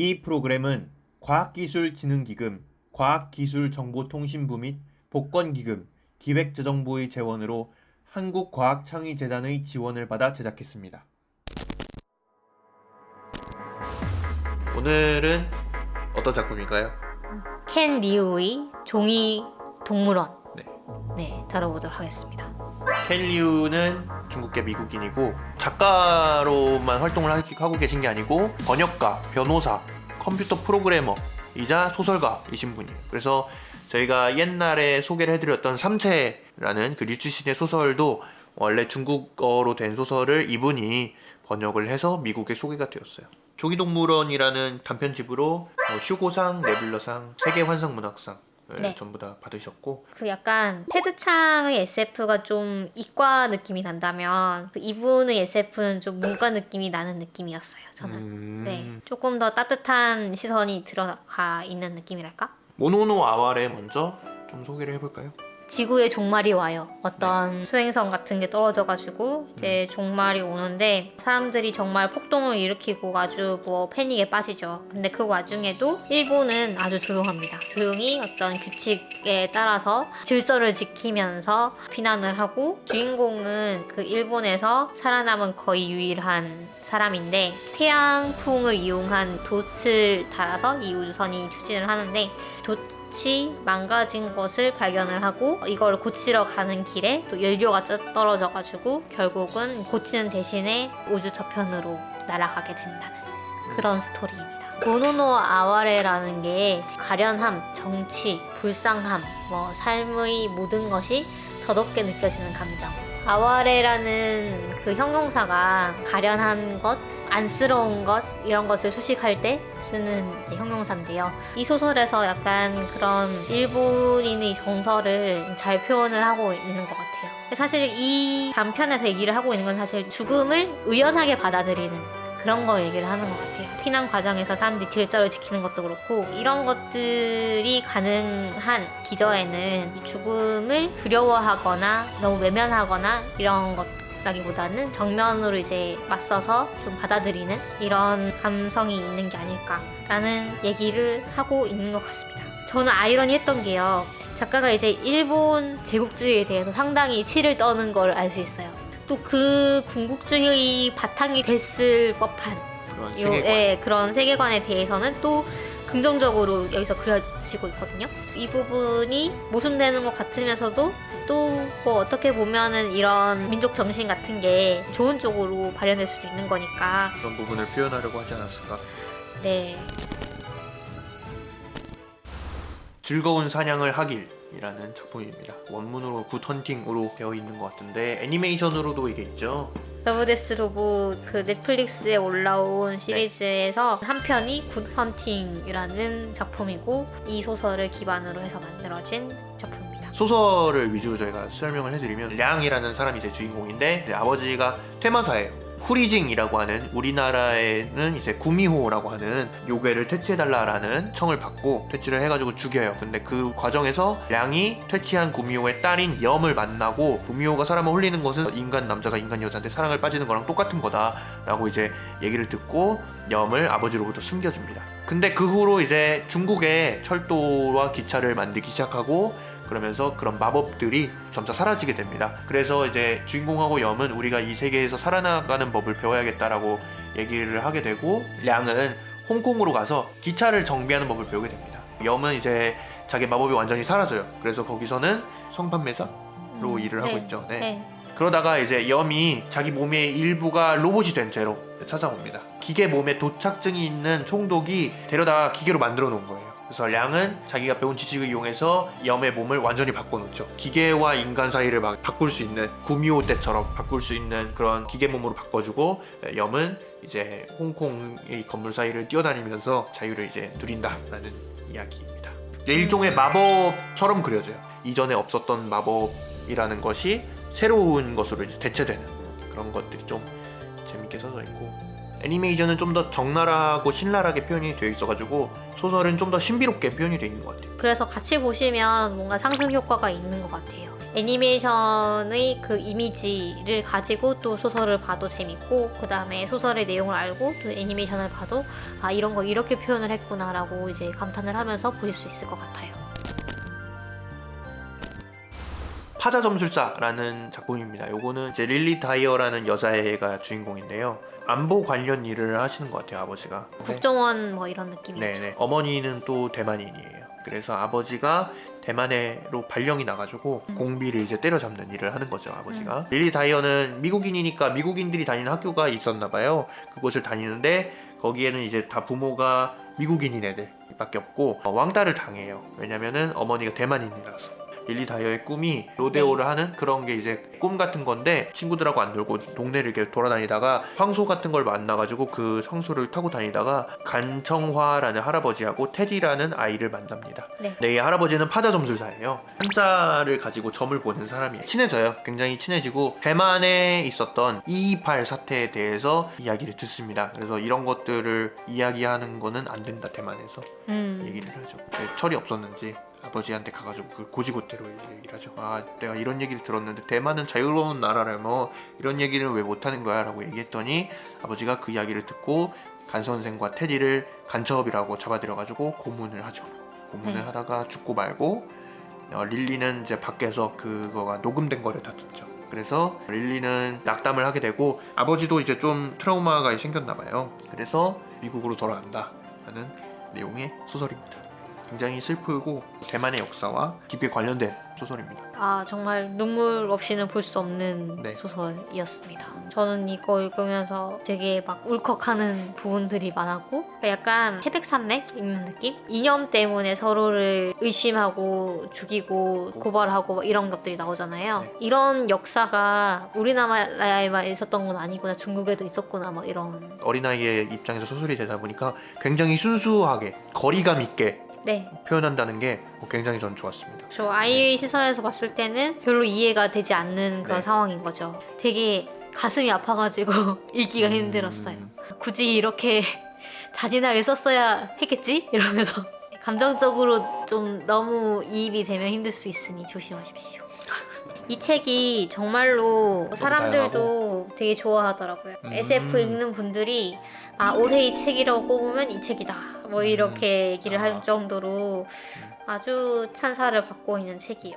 이 프로그램은 과학기술진흥기금, 과학기술정보통신부 및 복권기금, 기획재정부의 재원으로 한국과학창의재단의 지원을 받아 제작했습니다. 오늘은 어떤 작품일까요? 켄 리우의 종이 동물원 네. 다뤄보도록 하겠습니다. 켄 리우는 중국계 미국인이고 작가로만 활동을 하고 계신 게 아니고 번역가, 변호사, 컴퓨터 프로그래머이자 소설가이신 분이에요. 그래서 저희가 옛날에 소개를 해드렸던 삼체라는 그 류츠신의 소설도 원래 중국어로 된 소설을 이분이 번역을 해서 미국에 소개가 되었어요. 종이동물원이라는 단편집으로 휴고상, 네뷸러상, 세계환상문학상 네. 전부 다 받으셨고, 그 약간 테드 창의 SF가 좀 이과 느낌이 난다면 그 이분의 SF는 좀 문과 느낌이 나는 느낌이었어요. 저는 네, 조금 더 따뜻한 시선이 들어가 있는 느낌이랄까? 모노노 아와레 먼저 좀 소개를 해볼까요? 지구에 종말이 와요. 어떤 소행성 같은 게 떨어져가지고 이제 종말이 오는데 사람들이 정말 폭동을 일으키고 아주 뭐 패닉에 빠지죠. 근데 그 와중에도 일본은 아주 조용합니다. 조용히 어떤 규칙에 따라서 질서를 지키면서 피난을 하고, 주인공은 그 일본에서 살아남은 거의 유일한 사람인데 태양풍을 이용한 돛을 달아서 이 우주선이 추진을 하는데, 돛이 망가진 것을 발견을 하고 이걸 고치러 가는 길에 또 연료가 떨어져가지고 결국은 고치는 대신에 우주 저편으로 날아가게 된다는 그런 스토리입니다. 모노노 아와레라는 게 가련함, 정치, 불쌍함, 뭐 삶의 모든 것이 더덥게 느껴지는 감정. 아와레라는 그 형용사가 가련한 것, 안쓰러운 것, 이런 것을 수식할 때 쓰는 이제 형용사인데요. 이 소설에서 약간 그런 일본인의 정서를 잘 표현을 하고 있는 것 같아요. 사실 이 단편에서 얘기를 하고 있는 건 사실 죽음을 의연하게 받아들이는 그런 걸 얘기를 하는 것 같아요. 피난 과정에서 사람들이 질서를 지키는 것도 그렇고, 이런 것들이 가능한 기저에는 이 죽음을 두려워하거나 너무 외면하거나 이런 것 라기보다는 정면으로 이제 맞서서 좀 받아들이는 이런 감성이 있는 게 아닐까라는 얘기를 하고 있는 것 같습니다. 저는 아이러니했던 게요, 작가가 이제 일본 제국주의에 대해서 상당히 치를 떠는 걸 알 수 있어요. 또 그 군국주의 바탕이 됐을 법한 그런 세계관. 그런 세계관에 대해서는 또 긍정적으로 여기서 그려지고 있거든요. 이 부분이 모순되는 것 같으면서도 또 뭐 어떻게 보면은 이런 민족 정신 같은 게 좋은 쪽으로 발현될 수도 있는 거니까. 그런 부분을 표현하려고 하지 않았을까? 네. 즐거운 사냥을 하길이라는 작품입니다. 원문으로 굿 헌팅으로 되어 있는 것 같은데 애니메이션으로도 이게 있죠. 러브데스 로봇 그 넷플릭스에 올라온 시리즈에서 한 편이 굿 헌팅이라는 작품이고, 이 소설을 기반으로 해서 만들어진 작품입니다. 소설을 위주로 저희가 설명을 해드리면, 량이라는 사람이 제 주인공인데 이제 아버지가 퇴마사예요. 후리징이라고 하는, 우리나라에는 이제 구미호라고 하는 요괴를 퇴치해달라라는 청을 받고 퇴치를 해가지고 죽여요. 근데 그 과정에서 량이 퇴치한 구미호의 딸인 염을 만나고, 구미호가 사람을 홀리는 것은 인간 남자가 인간 여자한테 사랑을 빠지는 거랑 똑같은 거다 라고 이제 얘기를 듣고 염을 아버지로부터 숨겨줍니다. 근데 그 후로 이제 중국에 철도와 기차를 만들기 시작하고, 그러면서 그런 마법들이 점차 사라지게 됩니다. 그래서 이제 주인공하고 염은 우리가 이 세계에서 살아나가는 법을 배워야겠다라고 얘기를 하게 되고, 량은 홍콩으로 가서 기차를 정비하는 법을 배우게 됩니다. 염은 이제 자기 마법이 완전히 사라져요. 그래서 거기서는 성판매사로 일을 하고 있죠. 네. 그러다가 이제 염이 자기 몸의 일부가 로봇이 된 채로 찾아옵니다. 기계 몸에 도착증이 있는 총독이 데려다 기계로 만들어 놓은 거예요. 그래서 량은 자기가 배운 지식을 이용해서 염의 몸을 완전히 바꿔놓죠. 기계와 인간 사이를 막 바꿀 수 있는, 구미호 때처럼 바꿀 수 있는 그런 기계 몸으로 바꿔주고, 염은 이제 홍콩의 건물 사이를 뛰어다니면서 자유를 이제 누린다라는 이야기입니다. 일종의 마법처럼 그려져요. 이전에 없었던 마법이라는 것이 새로운 것으로 이제 대체되는 그런 것들이 좀 재밌게 써져 있고, 애니메이션은 좀 더 적나라하고 신랄하게 표현이 되어 있어가지고 소설은 좀 더 신비롭게 표현이 되어 있는 것 같아요. 그래서 같이 보시면 뭔가 상승 효과가 있는 것 같아요. 애니메이션의 그 이미지를 가지고 또 소설을 봐도 재밌고, 그 다음에 소설의 내용을 알고 또 애니메이션을 봐도 아, 이런 거 이렇게 표현을 했구나 라고 이제 감탄을 하면서 보실 수 있을 것 같아요. 파자점술사라는 작품입니다. 요거는 이제 릴리 다이어라는 여자애가 주인공인데요. 안보 관련 일을 하시는 것 같아요, 아버지가. 국정원 뭐 이런 느낌이죠. 네네. 어머니는 또 대만인이에요. 그래서 아버지가 대만으로 발령이 나가지고 공비를 이제 때려잡는 일을 하는 거죠, 아버지가. 릴리 다이어는 미국인이니까 미국인들이 다니는 학교가 있었나 봐요. 그곳을 다니는데 거기에는 이제 다 부모가 미국인인 애들밖에 없고 왕따를 당해요. 왜냐면은 어머니가 대만인이라서. 릴리 다이어의 꿈이 로데오를 하는 그런 게 이제 꿈 같은 건데, 친구들하고 안 놀고 동네를 이렇게 돌아다니다가 황소 같은 걸 만나가지고 그 황소를 타고 다니다가 간청화라는 할아버지하고 테디라는 아이를 만납니다. 네, 이 할아버지는 파자점술사예요. 한자를 가지고 점을 보는 사람이에요. 친해져요. 굉장히 친해지고 대만에 있었던 228 사태에 대해서 이야기를 듣습니다. 그래서 이런 것들을 이야기하는 거는 안 된다, 대만에서 얘기를 하죠. 왜 철이 없었는지 아버지한테 가가지고 그 고지고대로 얘기를 하죠. 아, 내가 이런 얘기를 들었는데 대만은 자유로운 나라라며 이런 얘기는 왜 못하는 거야? 라고 얘기했더니 아버지가 그 이야기를 듣고 간 선생과 테디를 간첩이라고 잡아들여가지고 고문을 하죠. 고문을 하다가 죽고 말고 릴리는 이제 밖에서 그거가 녹음된 거를 다 듣죠. 그래서 릴리는 낙담을 하게 되고 아버지도 이제 좀 트라우마가 생겼나 봐요. 그래서 미국으로 돌아간다 하는 내용의 소설입니다. 굉장히 슬프고 대만의 역사와 깊이 관련된 소설입니다. 아, 정말 눈물 없이는 볼 수 없는 네. 소설이었습니다. 저는 이거 읽으면서 되게 막 울컥하는 부분들이 많았고, 약간 태백산맥 읽는 느낌? 이념 때문에 서로를 의심하고 죽이고 고발하고 막 이런 것들이 나오잖아요. 네. 이런 역사가 우리나라에만 있었던 건 아니구나, 중국에도 있었구나, 막 이런. 어린아이의 입장에서 소설이 되다 보니까 굉장히 순수하게 거리감 있게 네. 표현한다는 게 굉장히 전 좋았습니다. 저 아이의 시선에서 봤을 때는 별로 이해가 되지 않는 그런 네. 상황인 거죠. 되게 가슴이 아파가지고 읽기가 힘들었어요. 굳이 이렇게 잔인하게 썼어야 했겠지? 이러면서 감정적으로 좀 너무 이입이 되면 힘들 수 있으니 조심하십시오. 이 책이 정말로 사람들도 되게 좋아하더라고요. SF 읽는 분들이 아, 올해의 책이라고 꼽으면 이 책이다 뭐 이렇게 얘기를 할 정도로 아주 찬사를 받고 있는 책이에요.